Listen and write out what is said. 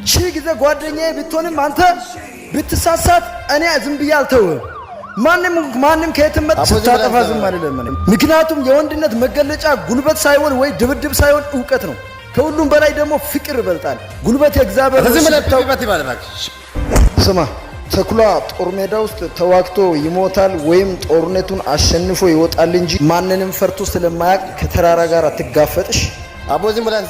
ሺህ ጊዜ ጓደኛዬ ብትሆንም አንተ ብትሳሳት እኔ ዝም ብዬ አልተውህም። ማንም ከየትም መጥ ስታጠፋ ዝም አይደለም። ምክንያቱም የወንድነት መገለጫ ጉልበት ሳይሆን ወይ ድብድብ ሳይሆን ዕውቀት ነው። ከሁሉም በላይ ደግሞ ፍቅር ይበልጣል። ጉልበት የእግዚአብሔር ስማ፣ ተኩላ ጦር ሜዳ ውስጥ ተዋግቶ ይሞታል ወይም ጦርነቱን አሸንፎ ይወጣል እንጂ ማንንም ፈርቶ ስለማያውቅ ከተራራ ጋር አትጋፈጥሽ። አቦ ዝም ብለህ